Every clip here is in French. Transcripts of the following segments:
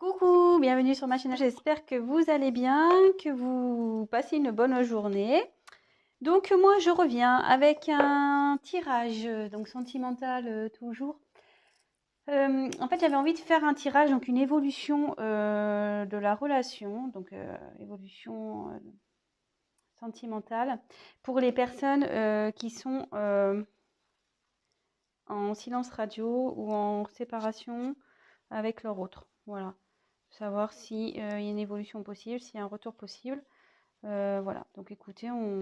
Coucou, bienvenue sur ma chaîne. J'espère que vous allez bien, que vous passez une bonne journée. Donc moi je reviens avec un tirage donc sentimental toujours. En fait j'avais envie de faire un tirage, donc une évolution de la relation, donc évolution sentimentale pour les personnes qui sont en silence radio ou en séparation avec leur autre. Voilà. Savoir si il y a une évolution possible, s'il y a un retour possible. Voilà. Donc écoutez, on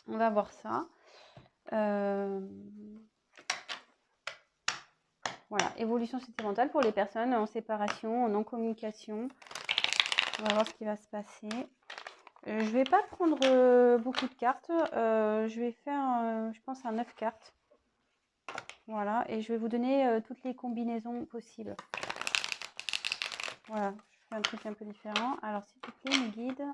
va voir ça. Voilà, évolution sentimentale pour les personnes en séparation, en non-communication. On va voir ce qui va se passer. Je vais pas prendre beaucoup de cartes. Je vais faire, je pense, un 9 cartes. Voilà, et je vais vous donner toutes les combinaisons possibles. Voilà, je fais un truc un peu différent. Alors, s'il vous plaît, mes guides,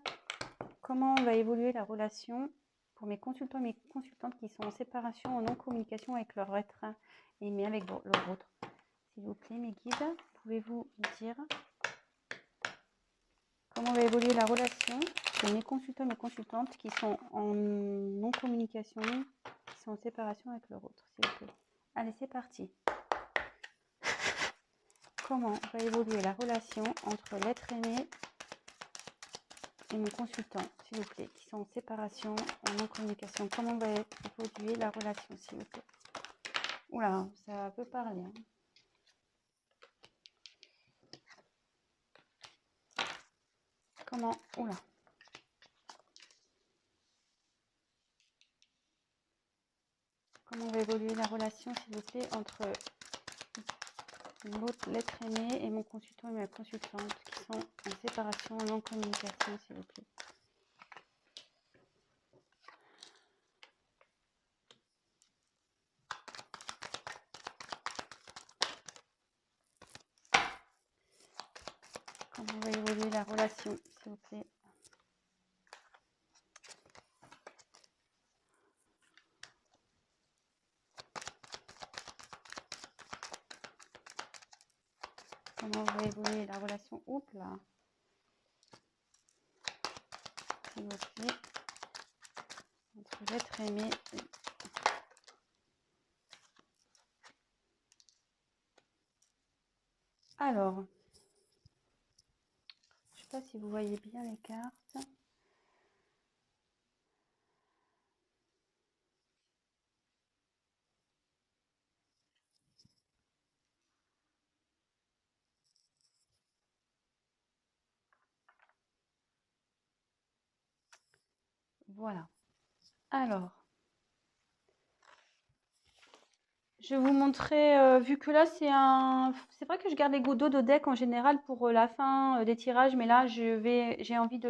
comment va évoluer la relation pour mes consultants et mes consultantes qui sont en séparation, en non-communication avec leur être aimé, avec leur autre? S'il vous plaît, mes guides, pouvez-vous me dire comment va évoluer la relation de mes consultants et mes consultantes qui sont en non-communication, qui sont en séparation avec leur autre, s'il vous plaît? Allez, c'est parti. Comment va évoluer la relation entre l'être aimé et mon consultant, s'il vous plaît, qui sont en séparation, en non-communication? Comment va évoluer la relation, s'il vous plaît? Oula, ça peut parler. Hein. Comment? Oula. Comment va évoluer la relation, s'il vous plaît, entre l'être aimé et mon consultant et ma consultante qui sont en séparation, en non-communication, s'il vous plaît? Comment va évoluer la relation, s'il vous plaît? Comment va évoluer la relation? Oups là. S'il vous plaît. Entre l'être aimé et... Alors, je ne sais pas si vous voyez bien les cartes. Voilà. Alors, je vais vous montrer, vu que là c'est vrai que je garde les gouttes d'eau de deck en général pour la fin des tirages, mais là j'ai envie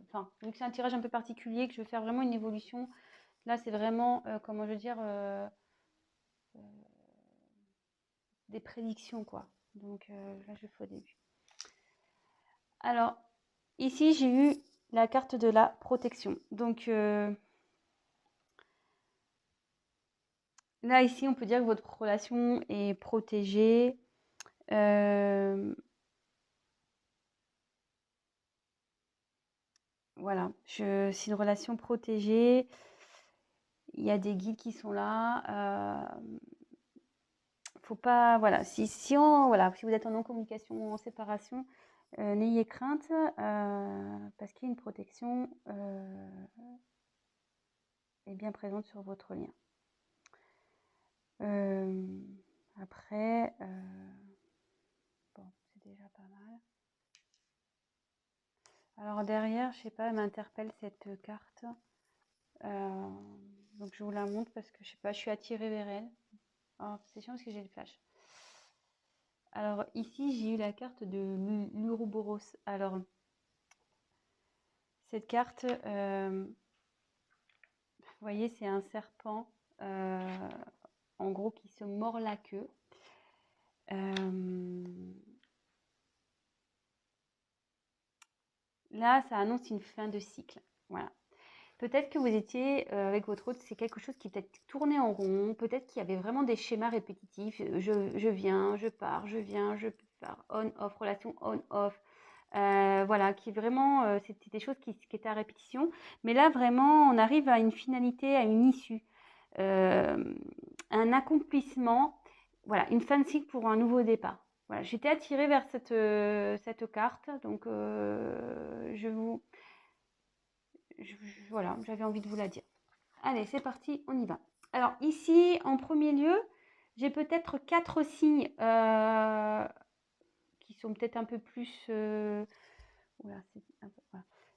enfin, vu que c'est un tirage un peu particulier, que je vais faire vraiment une évolution. Là c'est vraiment, comment je veux dire, des prédictions quoi. Donc là je fais au début. Alors, ici j'ai eu la carte de la protection. Donc là ici on peut dire que votre relation est protégée. Voilà, c'est une relation protégée. Il y a des guides qui sont là. Faut pas, voilà, voilà, si vous êtes en non-communication ou en séparation, n'ayez crainte parce qu'il y a une protection est bien présente sur votre lien. Après, bon, c'est déjà pas mal. Alors derrière, je sais pas, elle m'interpelle cette carte. Donc je vous la montre parce que je sais pas, je suis attirée vers elle. Oh, c'est chiant parce que j'ai le flash. Alors ici, j'ai eu la carte de l'Ouroboros. Alors, cette carte, vous voyez, c'est un serpent, en gros, qui se mord la queue. Là, ça annonce une fin de cycle. Voilà. peut-être que vous étiez avec votre hôte, c'est quelque chose qui peut-être tournait en rond, peut-être qu'il y avait vraiment des schémas répétitifs. Je viens, je pars, je viens, je pars, on-off, relation on-off. Voilà, qui vraiment, c'était des choses qui étaient à répétition. Mais là, vraiment, on arrive à une finalité, à une issue, un accomplissement, voilà, une fin de cycle pour un nouveau départ. Voilà, j'étais attirée vers cette carte, donc voilà, j'avais envie de vous la dire. Allez, c'est parti, on y va. Alors ici, en premier lieu, j'ai peut-être 4 signes qui sont peut-être un peu plus... voilà.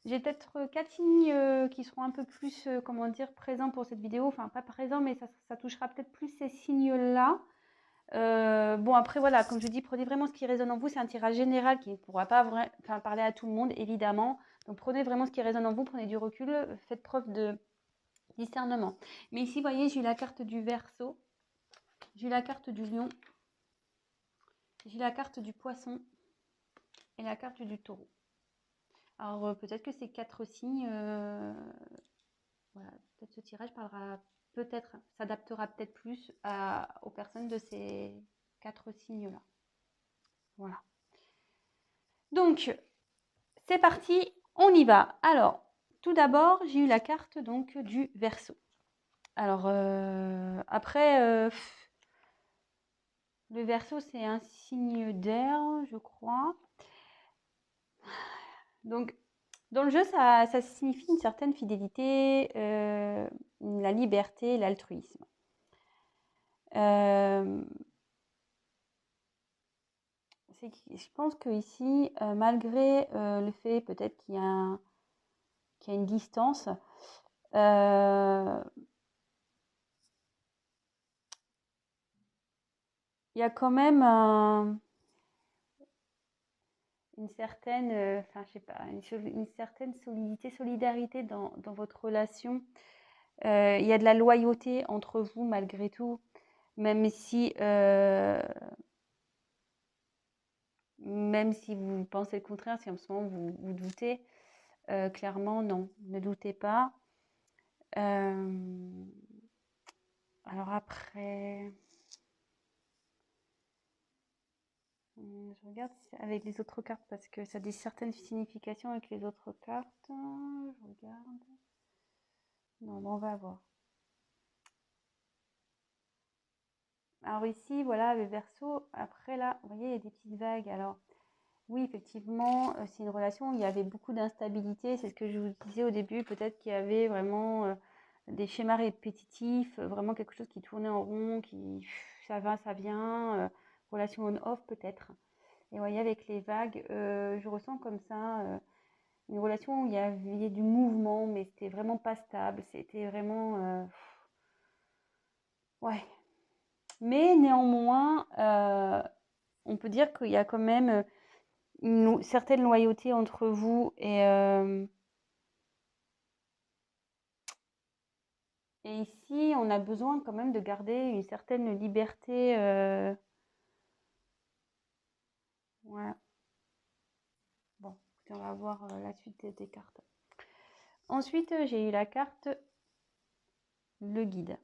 J'ai peut-être 4 signes qui seront un peu plus, comment dire, présents pour cette vidéo. Enfin, pas présents, mais ça touchera peut-être plus ces signes-là. Bon, après, voilà, comme je dis, prenez vraiment ce qui résonne en vous. C'est un tirage général qui ne pourra pas parler à tout le monde, évidemment. Donc, prenez vraiment ce qui résonne en vous, prenez du recul, faites preuve de discernement. Mais ici, vous voyez, j'ai eu la carte du Verseau, j'ai eu la carte du Lion, j'ai la carte du Poisson et la carte du Taureau. Alors, peut-être que ces 4 signes, voilà, peut-être ce tirage parlera, peut-être, s'adaptera peut-être plus aux personnes de ces 4 signes-là. Voilà. Donc, c'est parti, on y va. Alors, tout d'abord, j'ai eu la carte donc du Verseau. Alors, après, le Verseau, c'est un signe d'air, je crois. Donc, dans le jeu, ça signifie une certaine fidélité, la liberté, l'altruisme. Je pense que ici, malgré le fait peut-être qu'il y a une distance, il y a quand même une certaine, enfin, je sais pas, une certaine solidité, solidarité dans votre relation. Il y a de la loyauté entre vous malgré tout, même si vous pensez le contraire, si en ce moment vous doutez, clairement non, ne doutez pas. Alors après, je regarde avec les autres cartes parce que ça a des certaines significations avec les autres cartes. Je regarde. Non, on va voir. Alors ici, voilà, le Verseau. Après là, vous voyez, il y a des petites vagues. Alors oui, effectivement, c'est une relation où il y avait beaucoup d'instabilité. C'est ce que je vous disais au début. Peut-être qu'il y avait vraiment des schémas répétitifs, vraiment quelque chose qui tournait en rond, ça va, ça vient. Relation on-off peut-être. Et vous voyez, avec les vagues, je ressens comme ça une relation où il y avait du mouvement, mais c'était vraiment pas stable. C'était vraiment... ouais. Mais néanmoins, on peut dire qu'il y a quand même une certaine loyauté entre vous et ici, on a besoin quand même de garder une certaine liberté. Voilà. Bon, on va voir la suite des cartes. Ensuite, j'ai eu la carte le guide.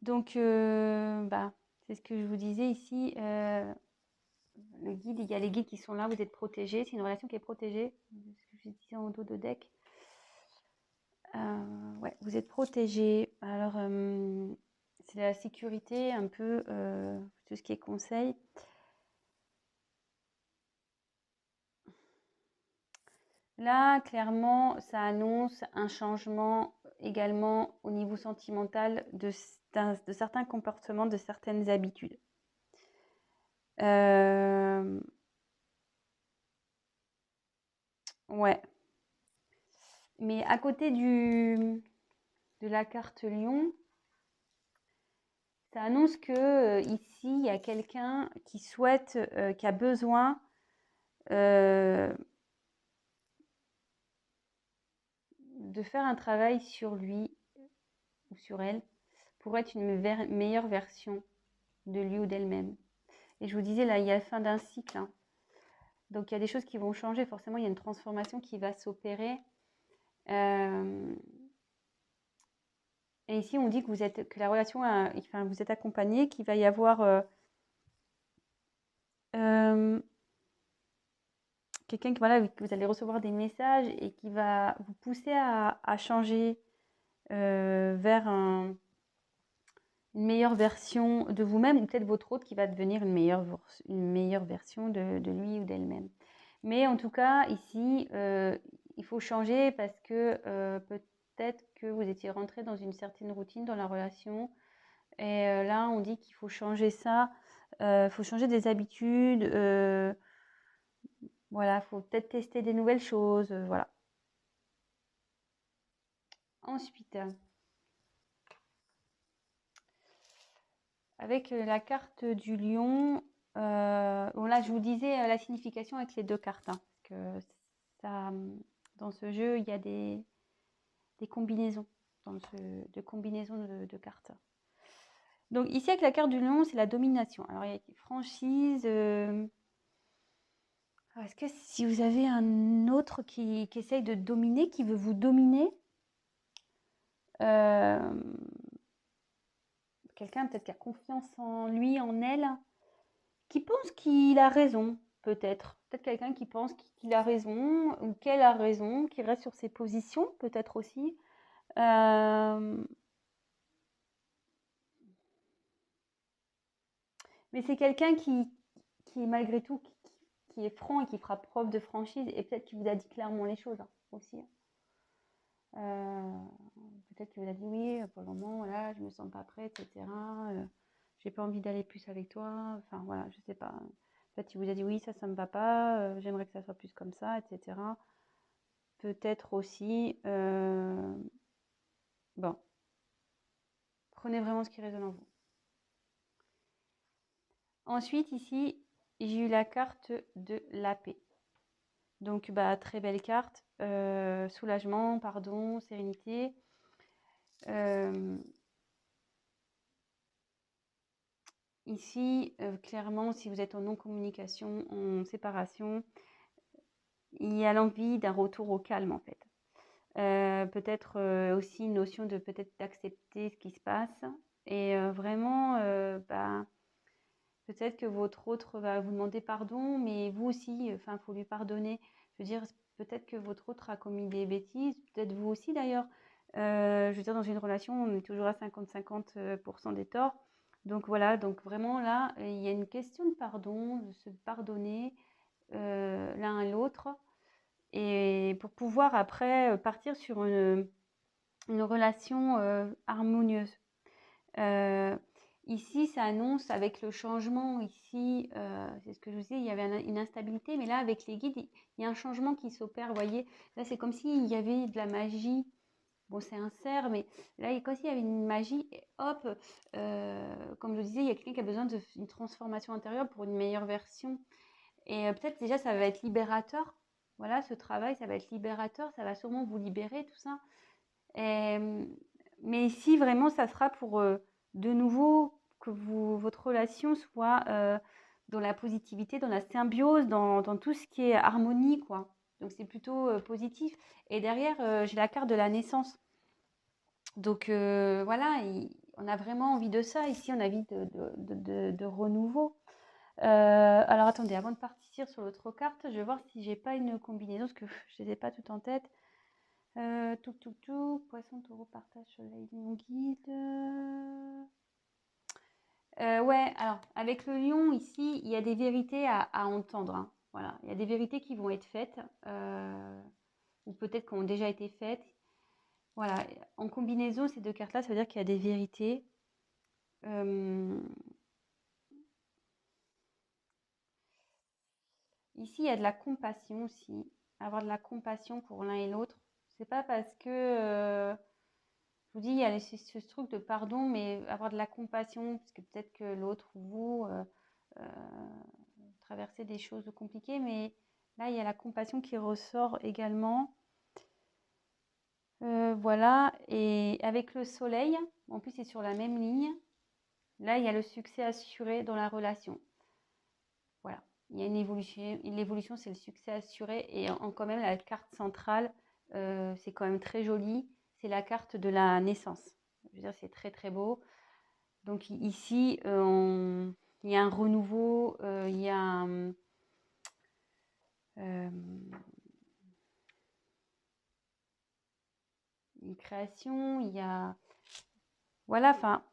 Donc, c'est ce que je vous disais ici. Le guide, il y a les guides qui sont là, vous êtes protégés. C'est une relation qui est protégée. Ce que je disais en dos de deck. Ouais, vous êtes protégés. Alors, c'est la sécurité, un peu tout ce qui est conseil. Là, clairement, ça annonce un changement également au niveau sentimental de certains comportements, de certaines habitudes. Ouais. Mais à côté de la carte Lion, ça annonce que ici, il y a quelqu'un qui souhaite, qui a besoin de faire un travail sur lui ou sur elle pour être une meilleure version de lui ou d'elle-même. Et je vous disais, là, il y a la fin d'un cycle. Hein. Donc, il y a des choses qui vont changer. Forcément, il y a une transformation qui va s'opérer. Euh, et ici, on dit que la relation, enfin, vous êtes accompagné, qu'il va y avoir quelqu'un qui, voilà, que vous allez recevoir des messages et qui va vous pousser à changer vers une meilleure version de vous-même, ou peut-être votre autre qui va devenir une meilleure version de lui ou d'elle-même. Mais en tout cas, ici, il faut changer parce que peut-être que vous étiez rentré dans une certaine routine dans la relation. Et là, on dit qu'il faut changer ça. Il faut changer des habitudes. Voilà, il faut peut-être tester des nouvelles choses. Voilà. Ensuite, avec la carte du lion, bon là, je vous disais la signification avec les deux cartes, hein, parce que ça, dans ce jeu, il y a des combinaisons, de combinaisons de cartes. Donc ici, avec la carte du lion, c'est la domination. Alors, il y a franchise. Est-ce que si vous avez un autre qui essaye de dominer, qui veut vous dominer, quelqu'un peut-être qui a confiance en lui, en elle, qui pense qu'il a raison, peut-être. Peut-être quelqu'un qui pense qu'il a raison ou qu'elle a raison, qui reste sur ses positions, peut-être aussi. Mais c'est quelqu'un qui malgré tout, qui est franc et qui fera preuve de franchise et peut-être qui vous a dit clairement les choses, hein, aussi. Euh, peut-être qu'il vous a dit oui, pour le moment, voilà, je me sens pas prête, etc. J'ai pas envie d'aller plus avec toi. Enfin voilà, je sais pas. Peut-être qu'il vous a dit oui, ça me va pas, j'aimerais que ça soit plus comme ça, etc. Peut-être aussi, bon, prenez vraiment ce qui résonne en vous. Ensuite, ici, j'ai eu la carte de la paix. Donc, bah, très belle carte. Soulagement, pardon, sérénité. Ici, clairement, si vous êtes en non-communication, en séparation, il y a l'envie d'un retour au calme, en fait. Peut-être aussi une notion de peut-être d'accepter ce qui se passe. Et vraiment, bah, peut-être que votre autre va vous demander pardon, mais vous aussi, enfin, il faut lui pardonner. Je veux dire, peut-être que votre autre a commis des bêtises, peut-être vous aussi d'ailleurs. Je veux dire, dans une relation, on est toujours à 50-50% des torts. Donc voilà, donc vraiment là, il y a une question de pardon, de se pardonner l'un à l'autre, et pour pouvoir après partir sur une relation harmonieuse. Ici, ça annonce avec le changement, ici, c'est ce que je vous disais, il y avait une instabilité, mais là, avec les guides, il y a un changement qui s'opère, vous voyez. Là, c'est comme s'il y avait de la magie. Bon, c'est un cerf, mais là, comme s'il y avait une magie, et hop, comme je vous disais, il y a quelqu'un qui a besoin d'une transformation intérieure pour une meilleure version. Et peut-être déjà, ça va être libérateur. Voilà, ce travail, ça va être libérateur, ça va sûrement vous libérer, tout ça. Et, mais ici, vraiment, ça sera pour de nouveau que votre relation soit dans la positivité, dans la symbiose, dans tout ce qui est harmonie, quoi. Donc, c'est plutôt positif. Et derrière, j'ai la carte de la naissance. Donc, voilà, on a vraiment envie de ça. Ici, on a envie de renouveau. Alors, attendez, avant de partir sur l'autre carte, je vais voir si j'ai pas une combinaison, parce que je ne les ai pas toutes en tête. Poisson, taureau, partage, soleil, lion, guide. Ouais, alors, avec le lion, ici, il y a des vérités à entendre, hein. Voilà, il y a des vérités qui vont être faites, ou peut-être qui ont déjà été faites. Voilà, en combinaison, ces deux cartes-là, ça veut dire qu'il y a des vérités. Ici, il y a de la compassion aussi. Avoir de la compassion pour l'un et l'autre. C'est pas parce que je vous dis, il y a ce truc de pardon, mais avoir de la compassion, parce que peut-être que l'autre ou vous euh, traversez des choses compliquées, mais là, il y a la compassion qui ressort également. Voilà, et avec le soleil, en plus, c'est sur la même ligne. Là, il y a le succès assuré dans la relation. Voilà, il y a une évolution. L'évolution, c'est le succès assuré, et quand même, la carte centrale, c'est quand même très joli. C'est la carte de la naissance. Je veux dire, c'est très très beau. Donc ici, il y a un renouveau, il y a une création, il y a... Voilà, enfin,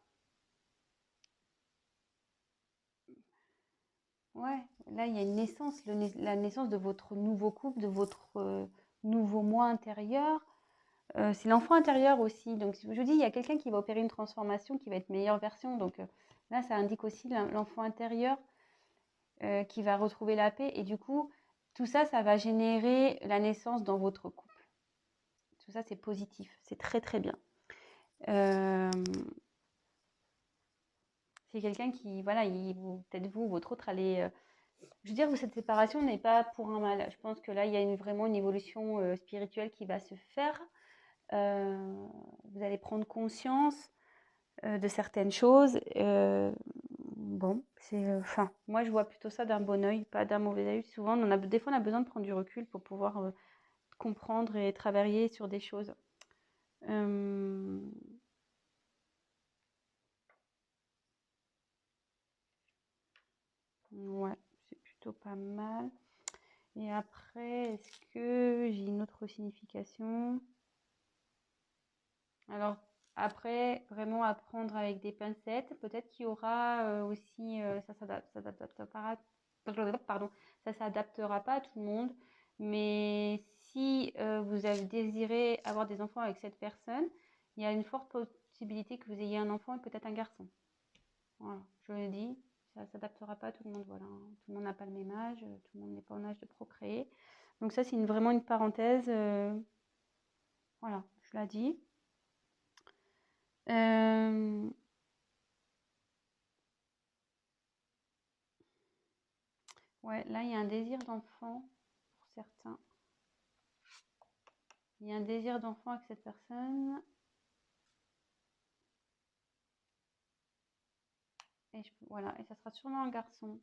ouais, là, il y a une naissance, la naissance de votre nouveau couple, de votre nouveau moi intérieur. C'est l'enfant intérieur aussi. Donc, je vous dis, il y a quelqu'un qui va opérer une transformation qui va être meilleure version. Donc, là, ça indique aussi l'enfant intérieur qui va retrouver la paix. Et du coup, tout ça, ça va générer la naissance dans votre couple. Tout ça, c'est positif. C'est très, très bien. C'est quelqu'un qui, voilà, peut-être vous, votre autre, allez... je veux dire, cette séparation n'est pas pour un mal. Je pense que là, il y a vraiment une évolution spirituelle qui va se faire. Vous allez prendre conscience de certaines choses. Bon, enfin, moi, je vois plutôt ça d'un bon œil, pas d'un mauvais œil. Souvent, des fois, on a besoin de prendre du recul pour pouvoir comprendre et travailler sur des choses. Ouais, c'est plutôt pas mal. Et après, est-ce que j'ai une autre signification? Alors, après, vraiment apprendre avec des pincettes. Peut-être qu'il y aura aussi, pardon, ça s'adaptera pas à tout le monde. Mais si vous avez désiré avoir des enfants avec cette personne, il y a une forte possibilité que vous ayez un enfant et peut-être un garçon. Voilà, je le dis, ça s'adaptera pas à tout le monde. Voilà, tout le monde n'a pas le même âge, tout le monde n'est pas en âge de procréer. Donc ça, c'est vraiment une parenthèse. Voilà, je l'ai dit. Ouais, là, il y a un désir d'enfant pour certains. Il y a un désir d'enfant avec cette personne. Et voilà, et ça sera sûrement un garçon.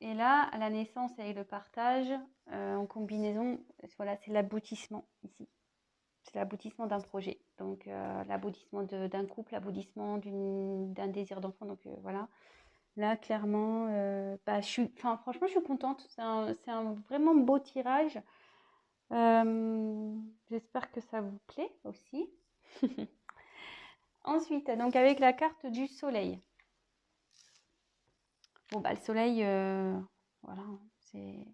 Et là, à la naissance et le partage, en combinaison, voilà, c'est l'aboutissement ici. C'est l'aboutissement d'un projet. Donc, l'aboutissement d'un couple, l'aboutissement d'un désir d'enfant. Donc, voilà. Là, clairement, franchement, je suis contente. C'est un vraiment beau tirage. J'espère que ça vous plaît aussi. Ensuite, donc avec la carte du soleil. Bon, bah, le soleil, voilà, c'est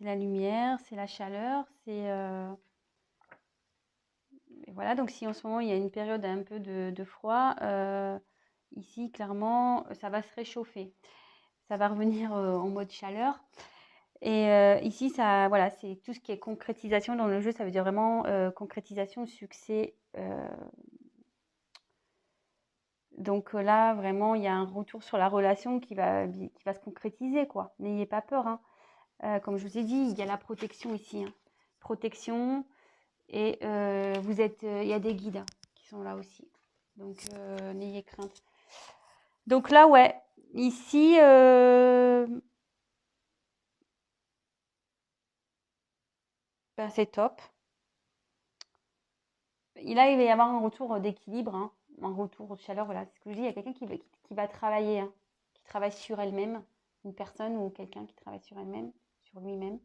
la lumière, c'est la chaleur, et voilà, donc si en ce moment il y a une période un peu de froid, ici, clairement, ça va se réchauffer. Ça va revenir en mode chaleur. Et ici, ça, voilà, c'est tout ce qui est concrétisation dans le jeu. Ça veut dire vraiment concrétisation, succès. Donc là, vraiment, il y a un retour sur la relation qui va se concrétiser, quoi. N'ayez pas peur, hein. Comme je vous ai dit, il y a la protection ici, hein. Protection. Et il y a des guides qui sont là aussi. Donc, n'ayez crainte. Donc là, ouais, ici, ben, c'est top. Là, il va y avoir un retour d'équilibre, hein, un retour de chaleur. Voilà, c'est ce que je dis. Il y a quelqu'un qui va travailler, hein, qui travaille sur elle-même, une personne ou quelqu'un qui travaille sur elle-même, sur lui-même,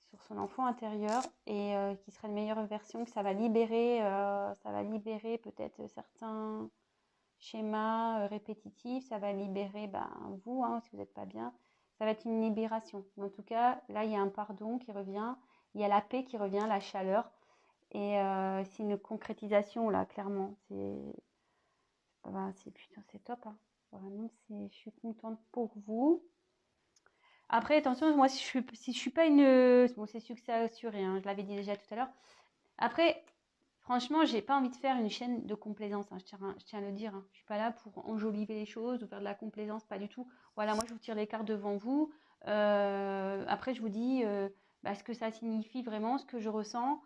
sur son enfant intérieur, et qui sera une meilleure version, que ça va libérer peut-être certains schémas répétitifs, ça va libérer vous, hein, si vous n'êtes pas bien. Ça va être une libération. Mais en tout cas, là, il y a un pardon qui revient, il y a la paix qui revient, la chaleur. Et c'est une concrétisation, là, clairement. Putain, c'est top, hein. Vraiment, je suis contente pour vous. Après, attention, moi, si je suis pas une... Bon, c'est succès assuré, hein, je l'avais dit déjà tout à l'heure. Après, franchement, j'ai pas envie de faire une chaîne de complaisance, hein, je tiens à le dire, hein. Je suis pas là pour enjoliver les choses ou faire de la complaisance, pas du tout. Voilà, moi, je vous tire les cartes devant vous. Après, je vous dis ce que ça signifie vraiment, ce que je ressens.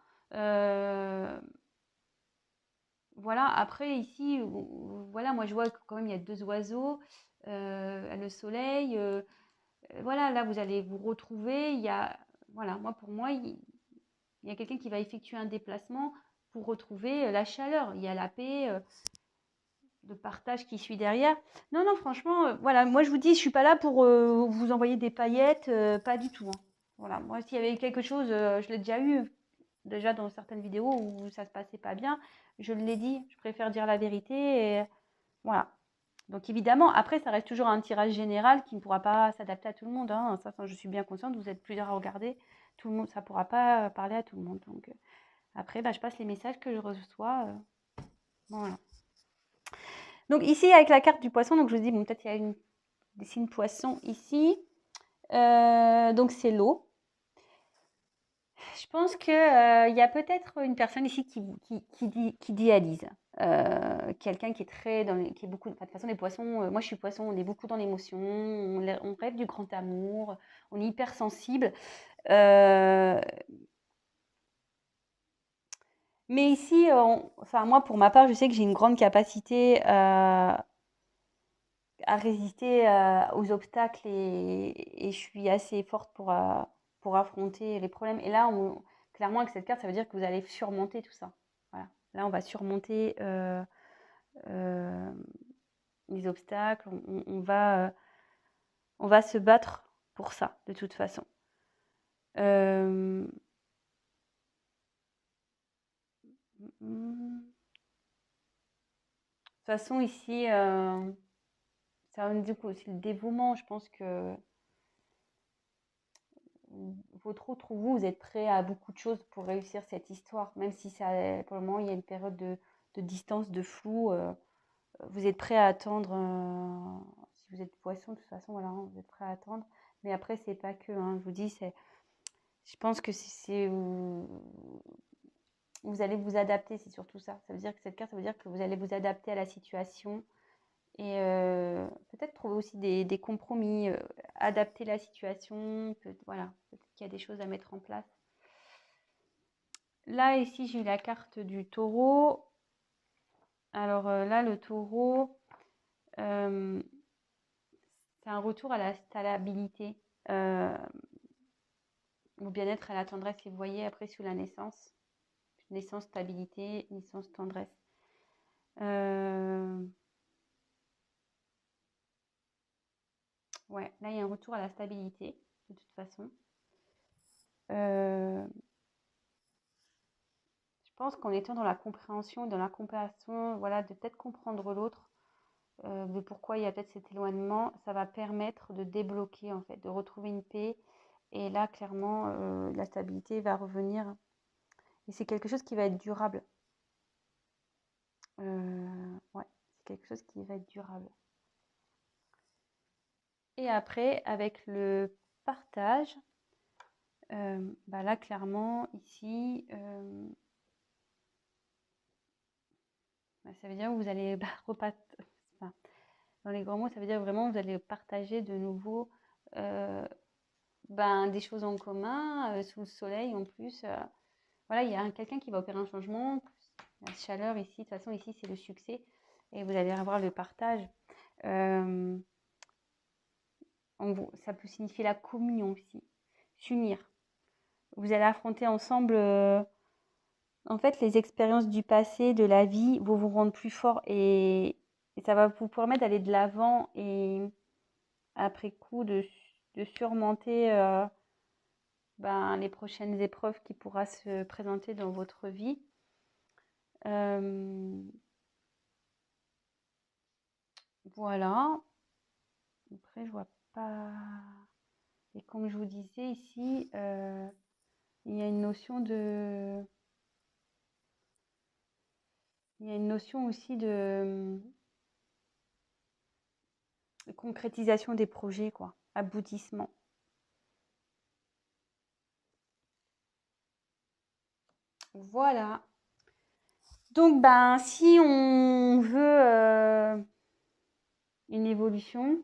Voilà, après ici, voilà, moi je vois que quand même il y a deux oiseaux. le soleil. Voilà, là, vous allez vous retrouver. Voilà, pour moi, il y a quelqu'un qui va effectuer un déplacement pour retrouver la chaleur. Il y a la paix, le partage qui suit derrière. Non, non, franchement, voilà, moi, je vous dis, je ne suis pas là pour vous envoyer des paillettes, pas du tout, hein. Voilà, moi, s'il y avait quelque chose, je l'ai déjà dans certaines vidéos où ça se passait pas bien, je l'ai dit, je préfère dire la vérité et voilà. Donc évidemment, après, ça reste toujours un tirage général qui ne pourra pas s'adapter à tout le monde, hein. Ça, je suis bien consciente, vous êtes plusieurs à regarder, tout le monde, ça ne pourra pas parler à tout le monde. Donc après, je passe les messages que je reçois. Voilà. Donc ici, avec la carte du poisson, donc je vous dis, bon, peut-être il y a des signes poissons ici. Donc c'est l'eau. Je pense qu'il y a peut-être une personne ici qui dialyse. Quelqu'un qui est qui est beaucoup. Enfin, de toute façon, les poissons, moi je suis poisson, on est beaucoup dans l'émotion, on rêve du grand amour, on est hypersensible. Mais ici, enfin, moi pour ma part, je sais que j'ai une grande capacité à résister aux obstacles et je suis assez forte pour affronter les problèmes. Et là, clairement, avec cette carte, ça veut dire que vous allez surmonter tout ça. Voilà. Là, on va surmonter les obstacles. On va se battre pour ça, de toute façon. De toute façon, ici, ça indique aussi le dévouement. Je pense que vous êtes prêt à beaucoup de choses pour réussir cette histoire, même si pour le moment il y a une période de distance, de flou. Vous êtes prêt à attendre. Si vous êtes poisson, de toute façon, voilà, hein, vous êtes prêt à attendre. Mais après, c'est pas que. Hein, je vous dis, je pense que vous allez vous adapter, c'est surtout ça. Ça veut dire que cette carte, ça veut dire que vous allez vous adapter à la situation et peut-être trouver aussi des compromis, adapter la situation. Voilà, peut-être qu'il y a des choses à mettre en place. Là, ici, j'ai eu la carte du taureau. Alors là, le taureau, c'est un retour à la stabilité, au bien-être, à la tendresse. Et vous voyez, après, sous la naissance, naissance, stabilité, naissance, tendresse. Ouais, là, il y a un retour à la stabilité, de toute façon. Je pense qu'en étant dans la compréhension, dans la compassion, voilà, de peut-être comprendre l'autre, de pourquoi il y a peut-être cet éloignement, ça va permettre de débloquer, en fait, de retrouver une paix. Et là, clairement, la stabilité va revenir. Et c'est quelque chose qui va être durable. Ouais, c'est quelque chose qui va être durable. Et après, avec le partage, là, clairement, ici, ça veut dire que vous allez enfin, dans les grands mots, ça veut dire vraiment que vous allez partager de nouveau des choses en commun, sous le soleil en plus. Voilà, il y a quelqu'un qui va opérer un changement. La chaleur ici, de toute façon, ici, c'est le succès. Et vous allez avoir le partage. Ça peut signifier la communion aussi. S'unir. Vous allez affronter ensemble, en fait, les expériences du passé, de la vie, vont vous rendre plus fort et ça va vous permettre d'aller de l'avant et après coup de surmonter les prochaines épreuves qui pourra se présenter dans votre vie. Voilà. Après, je vois pas. Et comme je vous disais ici, il y a une notion aussi de concrétisation des projets, quoi. Aboutissement. Voilà. Donc, si on veut une évolution,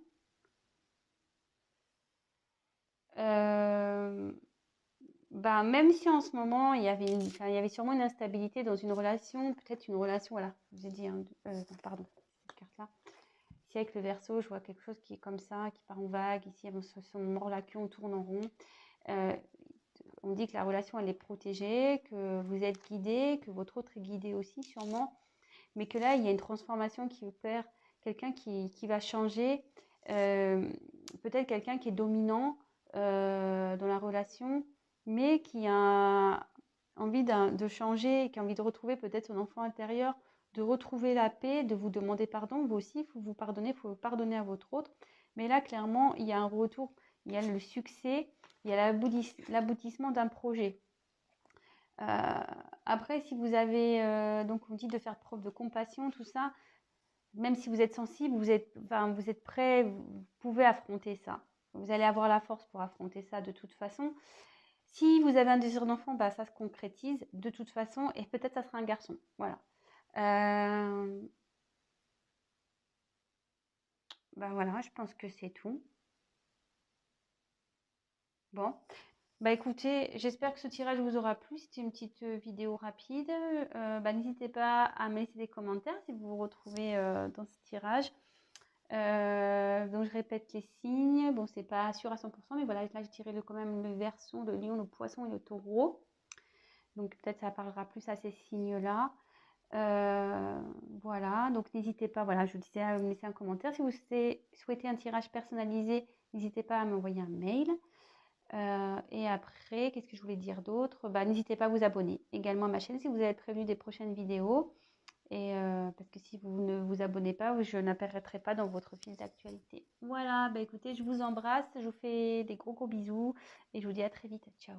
même si en ce moment il y avait sûrement une instabilité dans une relation, peut-être une relation, voilà, je vous ai dit, pardon, cette carte-là, Ici, avec le Verseau, je vois quelque chose qui est comme ça, qui part en vague. Ici, son Morlacu, on tourne en rond. On dit que la relation, elle est protégée, que vous êtes guidé, que votre autre est guidé aussi, sûrement. Mais que là, il y a une transformation qui opère, quelqu'un qui va changer, peut-être quelqu'un qui est dominant dans la relation, mais qui a envie de changer, qui a envie de retrouver peut-être son enfant intérieur, de retrouver la paix, de vous demander pardon. Vous aussi, il faut vous pardonner, il faut pardonner à votre autre. Mais là, clairement, il y a un retour, il y a le succès, il y a l'aboutissement d'un projet. Après, si vous avez, donc on dit de faire preuve de compassion, tout ça, même si vous êtes sensible, vous êtes prêt, vous pouvez affronter ça. Vous allez avoir la force pour affronter ça de toute façon. Si vous avez un désir d'enfant, bah, ça se concrétise de toute façon et peut-être ça sera un garçon. Voilà. Bah voilà, je pense que c'est tout. Bon. Bah écoutez, j'espère que ce tirage vous aura plu. C'était une petite vidéo rapide. Bah, n'hésitez pas à me laisser des commentaires si vous vous retrouvez dans ce tirage. Donc je répète les signes. Bon, c'est pas sûr à 100%, mais voilà, là j'ai tiré quand même le Verseau, le Lion, le Poisson et le Taureau. Donc peut-être ça parlera plus à ces signes-là. Voilà, donc n'hésitez pas, voilà, je vous disais à me laisser un commentaire. Si vous souhaitez un tirage personnalisé, n'hésitez pas à m'envoyer un mail. Et après, qu'est-ce que je voulais dire d'autre? Bah, n'hésitez pas à vous abonner également à ma chaîne si vous êtes prévenu des prochaines vidéos. Et parce que si vous ne vous abonnez pas, je n'apparaîtrai pas dans votre fil d'actualité. Voilà, bah écoutez, je vous embrasse, je vous fais des gros bisous et je vous dis à très vite. Ciao.